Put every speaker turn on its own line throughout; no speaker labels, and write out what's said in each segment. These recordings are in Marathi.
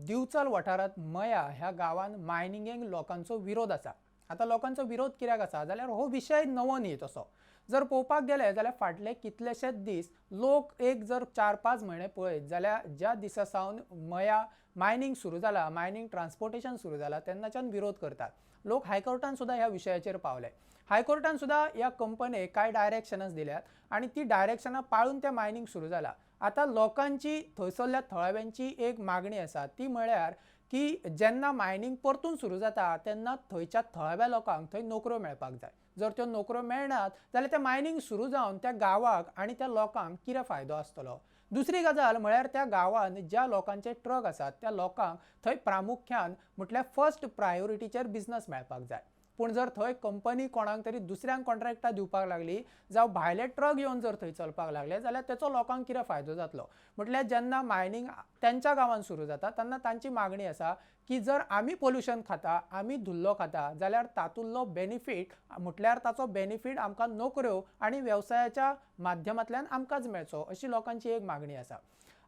दिवचल वाठारात मया ह्या गावान मायनिंगेक लोकांचो विरोध आसा। आता लोकांचो विरोध कित्याक आसा जाल्यार हो विशय नवो न्ही तसो। जर पळोवपाक गेले जाल्यार फाटले कितलेशेच दीस लोक एक जर 4-5 म्हयने पळयत जाल्यार ज्या दिसा सावन मया मायनिंग सुरू जाला, मायनिंग ट्रान्सपोर्टेशन सुरू जाला तेन्नाच्यान विरोध करतात। लोक हायकोर्टान सुद्धा ह्या विशयाचेर पावले। हायकोर्टान सुद्धा ह्या कंपनीक कांय डायरेक्शन्स दिल्यात आणि ती डायरेक्शनां पाळून ते मायनिंग सुरू जाला। आता लोकांची थंयसरल्या थळाव्यांची एक मागणी आसा ती म्हळ्यार की जेन्ना मायनिंग परतून सुरू जाता तेन्ना थंयच्या थळाव्या लोकांक थंय नोकऱ्यो मेळपाक जाय। जर त्यो नोकऱ्यो मेळनात जाल्यार ते मायनिंग सुरू जावन त्या गावाक आणि त्या लोकांक कितें फायदो आसतलो। दुसरी गजाल म्हळ्यार त्या गांवांत ज्या लोकांचे ट्रक आसात त्या लोकांक थंय प्रामुख्यान म्हटल्यार फर्स्ट प्रायोरिटीचेर बिझनस मेळपाक जाय। पूण जर थंय कंपनी कोणाक तरी दुसऱ्यांक कॉन्ट्रॅक्टां दिवपाक लागली जावं भायले ट्रक येवन जर थंय चलपाक लागले जाल्यार तेचो लोकांक कितें फायदो जातलो। म्हटल्यार जेन्ना मायनिंग त्यांच्या गांवांत सुरू जाता तेन्ना तांची मागणी आसा की जर आमी पोल्युशन खाता, आमी धुल्लो खाता जाल्यार तातूंतलो बेनिफीट म्हटल्यार ताचो बेनिफीट आमकां नोकऱ्यो आणि व्यवसायाच्या माध्यमांतल्यान आमकांच मेळचो अशी लोकांची एक मागणी आसा।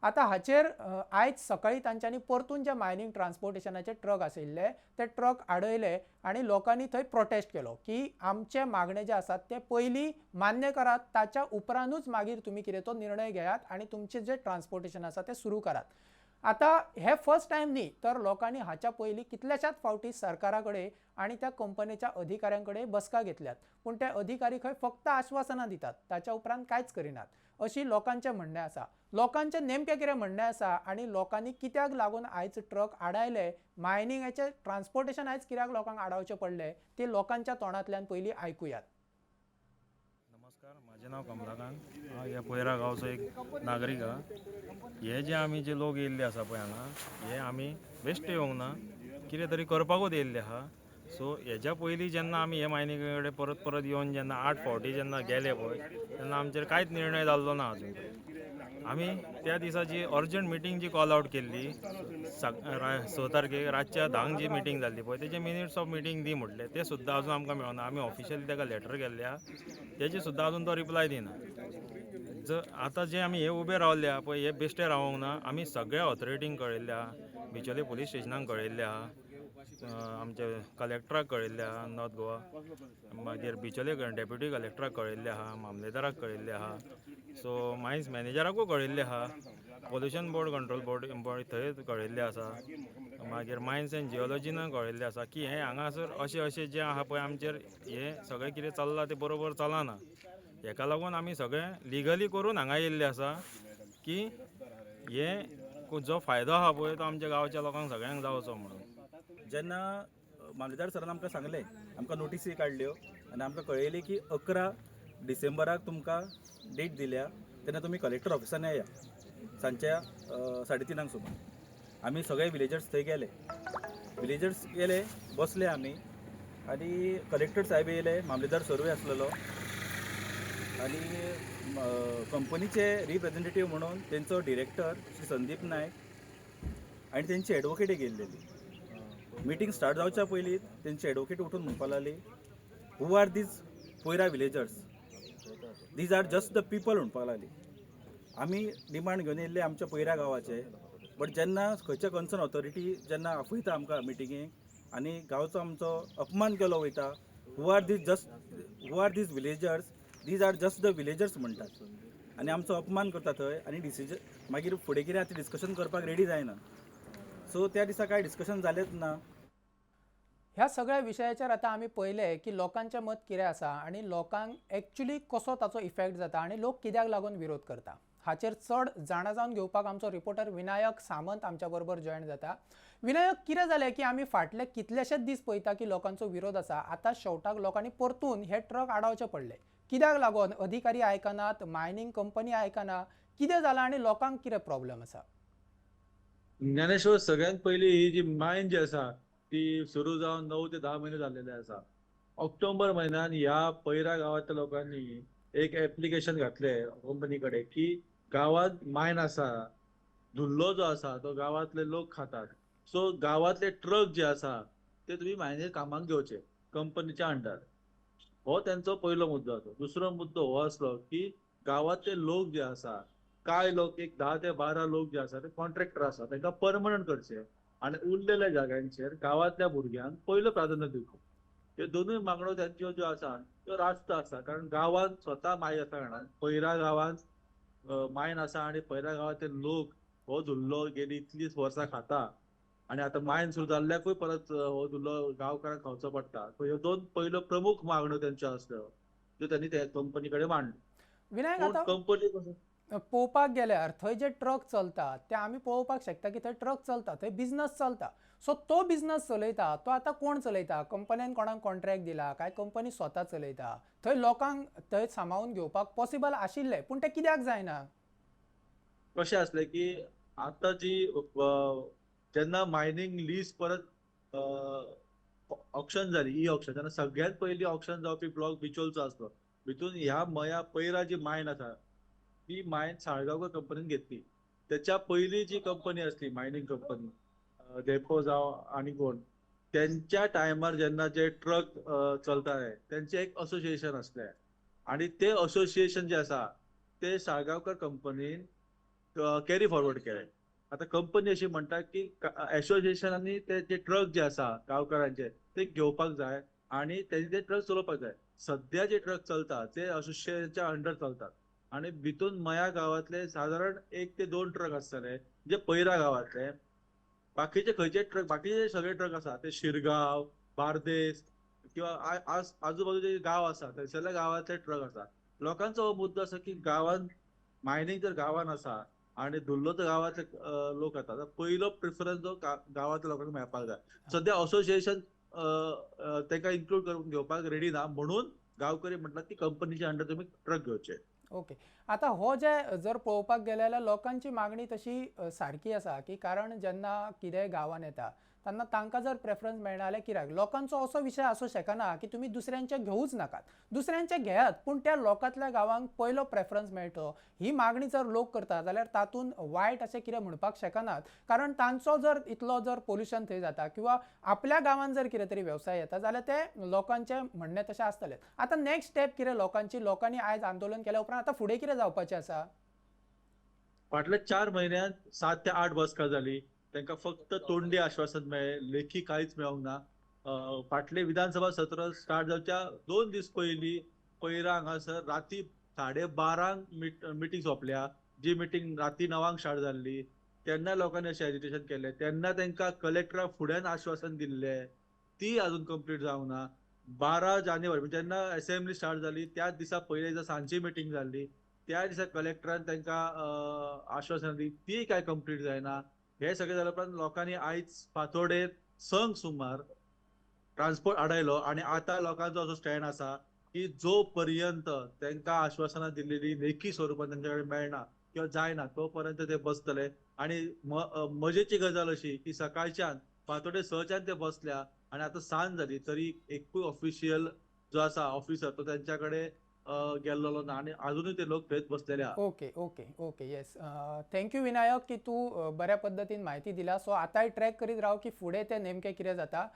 आता हाचेर आयज सकाळी तांच्यांनी परतून जे मायनिंग ट्रान्सपोर्टेशनाचे ट्रक आशिल्ले ते ट्रक आडयले आणि लोकांनी थंय प्रोटेस्ट केलो की आमचे मागणे जे आसात ते पयलीं मान्य करात, ताच्या उपरांतूच मागीर तुम्ही कितें तो निर्णय घेयात आणि तुमचे जे ट्रान्सपोर्टेशन आसा ते सुरू करात। आता हे फर्स्ट टाइम न्ही तर लोकांनी हाच्या पयलीं कितल्याशाच फावटी सरकारा कडेन आणि त्या कंपनीच्या अधिकाऱ्यां कडेन बसका घेतल्यात पूण ते अधिकारी खंय फक्त आश्वासनां दितात, ताच्या उपरांत कांयच करिनात अशी लोकांचे म्हणणे आसा। लोकांचे नेमके कितें म्हणणे आसा आणि लोकांनी कित्याक लागून आयज ट्रक आडायले, मायनिंगाचे ट्रान्सपोर्टेशन आयज कित्याक लोकांक आडावचे पडले ते लोकांच्या तोंडांतल्यान पयलीं आयकुयात।
नमस्कार, माझे नाव कमलाकांत, हांव ह्या पोयरा गांवचो एक नागरीक हा। हे जे लोक येयल्ले आसा पळय हांगा हे आमी बेश्टे येवंक ना, कितें तरी करपाकूच येयल्ले आहा। सो हेच्या पयलीं जेन्ना आमी हे मायनिंगे कडेन परत परत येवन जेन्ना 8 फावटी जेन्ना गेले पळय तेन्ना आमचेर कांयच निर्णय जाल्लो ना अजून पर्यंत। आमी त्या दिसाची अर्जंट मिटींग जी कॉल आउट केल्ली 6 तारखेक रातच्या 10 जी मिटींग जाल्ली पळय तेजे मिनिट्स ऑफ मिटींग दी म्हटले ते सुद्दां अजून आमकां मेळना। आमी ऑफिशियली ताका लेटर केल्ल्या तेजी सुद्दां अजून तो रिप्लाय दिना। आतां जे आमी हे उबे रावल्ले आहा पळय हे बेश्टे रावोंक ना, आमी सगळ्या ऑथॉरिटींक कळयल्ले आहा, बिचोले पुलीस स्टेशनाक कळयल्ले आहा, आमचे कलेक्टराक कळयल्ले आहा नॉर्थ गोवा, मागीर बिचोले डेप्युटी कलेक्टराक कळयल्ले आहा, मामलेदाराक कळयल्ले आहा, सो मायन्स मॅनेजराकूय कळयल्ले आहा, पोल्युशन बोर्ड कंट्रोल बोर्ड थंय कळयल्ले आसा, मागीर मायन्स एंड जिओलॉजीन कळयल्ले आसा की हे हांगासर अशें जे आहा पळय आमचेर हे सगळें कितें चल्लां तें बरोबर चलना। हेका लागून आमी सगळें लिगली करून हांगा येयल्ले आसा की हे जो फायदो आहा पळय तो आमच्या गांवच्या लोकांक सगळ्यांक जावचो म्हणून।
जेन्ना मामलेदार सरान आमकां सांगलें, आमकां नोटिसी काडल्यो आनी आमकां कळयली की 11 डिसेंबराक तुमकां डेट दिल्या तेन्ना तुमी कलेक्टर ऑफिसान येया सांजच्या 3:30 सुमार। आमी सगळे विलेजर्स थंय गेले, बसले आमी आनी कलेक्टर साहेब येयले, मामलेदार सरूय आसलेलो आनी कंपनीचे रिप्रेझेंटेटीव म्हणून तेंचो डिरेक्टर श्री संदीप नायक आनी तेंची एडवोकेट एक येयल्लेली। मिटींग स्टार्ट जावच्या पयलीं तेंची एडवोकेट उठून म्हणपाक लागली, who are these poor villagers, these are just the people म्हणपाक लागली। आमी डिमांड घेवन येयल्ले आमच्या पोयरा गांवाचे, बट जेन्ना खंयच्या कन्सर्न ऑथॉरिटी जेन्ना आपयता आमकां मिटिंगेक आनी गांवचो आमचो अपमान केलो वयता, who are these villagers, these are just the villagers म्हणटात आनी आमचो अपमान करता थंय आनी डिसिजन मागीर फुडें कितें आतां डिस्कशन करपाक रेडी जायना। सो त्या दिसा कांय डिस्कशन जालेंच ना।
ह्या सगळ्या विशयाचेर आतां आमी पळयले की लोकांचें मत कितें आसा आणि लोकांक एक्चुअली कसो ताचो इफेक्ट जाता आणि लोक कित्याक लागून विरोध करता हाचेर चड जाणा जावन घेवपाक आमचो रिपोर्टर विनायक सामंत आमच्या बरोबर जॉयन जाता। विनायक, कितें जालें की आमी फाटले कितलेशेच दीस पळयता की लोकांचो विरोध आसा, आतां शेवटाक लोकांनी परतून हे ट्रक आडावचे पडले, कित्याक लागून? अधिकारी आयकनात, मायनिंग कंपनी आयकना, कितें जालां आणि लोकांक कितें प्रॉब्लेम आसा?
ज्ञानेश्वर, सगळ्यात पहिली ही जी मायन जी आसा ती सुरू जावन 9 ते 10 महिने झालेले आसा। ऑक्टोबर महिन्यात ह्या पैरा गावातल्या लोकांनी एक ऍप्लिकेशन घातले कंपनी कडे की गावात मायन आसा, धुल्लो जो आसा तो गावातले लोक खातात, सो गावातले ट्रक जे आसा ते तुम्ही मायनेर कामाक घेवचे कंपनीच्या अंडर। हो त्यांचो पहिलो मुद्दो आसा। दुसरो मुद्दो हो आसलो की गावातले लोक जे आसा, काय लोक एक 10 ते 12 लोक जे आसा ते कॉन्ट्रॅक्टर आसा, तांकां परमनंट करचे आणि उरलेल्या जागांचेर गावातल्या भुरग्यांक पहिलं प्राधान्य दिवप. हे दोनूय मागण्यो त्यांच्यो ज्यो आसा त्यो रास्त आसा, कारण गावात स्वता माय आसा कारणान पयरा गावात मायन आसा आणि पयरा गावातले लोक हो धुल्लो गेली इतलीं वर्सां खाता आणि आता मायन सुरू जाल्ल्याकूय परत हो धुल्लो गांवकारांक खावचो पडटा. सो ह्यो दोन पयल्यो प्रमुख मागण्यो त्यांच्यो आसल्यो ज्यो त्यांनी त्या कंपनी कडेन मांडल्यो.
विनायक,
पूण
आता
कंपनी कसो
पळोवपाक गेल्यार थंय जे ट्रक चलता ते आमी पळोवपाक शकता की थंय ट्रक चलता, थंय बिझनस चलता. सो तो बिझनस चलयता तो आतां कोण चलयता? कंपन्यान कोणाक कॉन्ट्रॅक्ट दिला काय कंपनी स्वता चलयता? थंय लोकांक थंय सांबाळून घेवपाक पॉसिबल आशिल्लें पूण तें कित्याक जायना?
कशें आसलें की आता जी जेन्ना मायनिंग लीज परत ऑक्शन जाली, ई ऑक्शन, तेन्ना सगळ्यात पयली ऑक्शन जावपी ब्लॉक बिचोलचो आसलो. भितून ह्या मया पयरा जी मायन आसा ती मायन साळगांवकर कंपनीन घेतली. त्याच्या पयली जी कंपनी असली मायनिंग कंपनी डेपो जावं आनी कोण, त्यांच्या टायमार जेन्ना जे ट्रक चलताले त्यांचे एक असोसिएशन असलें आणि ते असोसिएशन जे आसा ते साळगांवकर कंपनीन कॅरी फॉरवर्ड केले. आता कंपनी अशी म्हणटा की असोसिएशनांनी ते जे ट्रक जे आसा गांवकारांचे ते घेवपाक जाय आणि त्यांनी ते ट्रक चलोवपाक जाय. सध्या जे ट्रक चलता ते असोसिएशनच्या अंडर चलतात आणि भितून मया गावातले साधारण 1 ते 2 ट्रक आसतले जे पयरा गावातले. बाकीचे खंयचे ट्रक, बाकीचे सगळे ट्रक आसा ते शिरगांव, बार्देस किंवा आजूबाजूचे गाव आसा थंयसरल्या गावातले ट्रक आसा. लोकांचो हो मुद्दो आसा की गावात मायनिंग जर गावान आसा आणि धुल्लो तर गावातले लोक येतात, तर पयलो प्रिफरन्स जो गावातल्या लोकांक मेळपाक जाय. सध्या असोसिएशन ताका इन्क्लूड करून घेवपाक रेडी ना, म्हणून गांवकरी म्हटलं की कंपनीच्या अंडर तुम्ही ट्रक घेवचे.
ओके. आता हो जे जर पळोवपाक गेले जाल्यार लोकांची मागणी तशी सारकी आसा की कारण जेन्ना कितेंय गांवान येता तेन्ना तांकां जर प्रेफरन्स मेळना जाल्यार कित्याक? लोकांचो असो विशय आसूं शकना की तुमी दुसऱ्यांचे घेवूच नाकात, दुसऱ्यांचे घेयात पूण त्या लोकांतल्या गांवांक पयलो प्रेफरन्स मेळटो. ही मागणी जर लोक करतात जाल्यार तातूंत वायट अशें कितें म्हणपाक शकनात, कारण तांचो जर इतलो जर पोल्युशन थंय जाता किंवा आपल्या गांवांत जर कितें तरी व्यवसाय येता जाल्यार ते लोकांचे म्हणणें तशें आसतलें. आतां नेक्स्ट स्टेप कितें लोकांनी आयज आंदोलन केल्या उपरांत आतां फुडें कितें जावपाचें आसा?
फाटल्या 4 महिन्यात 7 ते 8 बसका जाली. त्यांना फक्त तोंडी आश्वासन मेळ्ळें, लेखी कांयच मेळोंक ना. फाटले विधानसभा सत्र स्टार्ट जावच्या 2 दीस पयलीं पयरा हांगासर राती 12:30 मिटींग सोंपल्या. जी मिटींग राती 9:00 स्टार्ट जाल्ली. तेन्ना लोकांनी अशें एजिटेशन केलें. तेन्ना तांकां कलेक्टरा फुड्यान आश्वासन दिल्लें, ती अजून कंप्लीट जावंक ना. 12 जानेवारी म्हणजे जेन्ना असेंब्ली स्टार्ट जाली त्याच दिसा पयल्या दिसा सांजची मिटींग जाल्ली. त्या दिसा कलेक्टरान तांकां आश्वासन दिली, ती काय कंप्लीट जायना. हे सगळे जाल्या उपरांत लोकांनी आयज फांतोडेर संक सुमार ट्रान्सपोर्ट आडायलो आणि आता लोकांचो असो स्टँड आसा की जो पर्यंत तांकां आश्वासनां दिल्लेली लेखी स्वरुपात तांचे कडेन मेळना किंवा जायना तो पर्यंत ते बसतले. आणि मजेची गजाल अशी की सकाळच्यान फांतोडेर 6च्यान ते बसल्या आणि आता सांज जाली तरी एकूय ऑफिशियल जो आसा ऑफिसर तो त्यांच्याकडे गेल्लो ना आणि अजूनही ते लोक थंयच बसलेले आहात.
Okay okay okay yes. Thank you Vinayak की तू बऱ्या पद्दतीन म्हायती दिला. सो आतांय ट्रॅक करीत राव की फुडें तें नेमकें कितें जाता.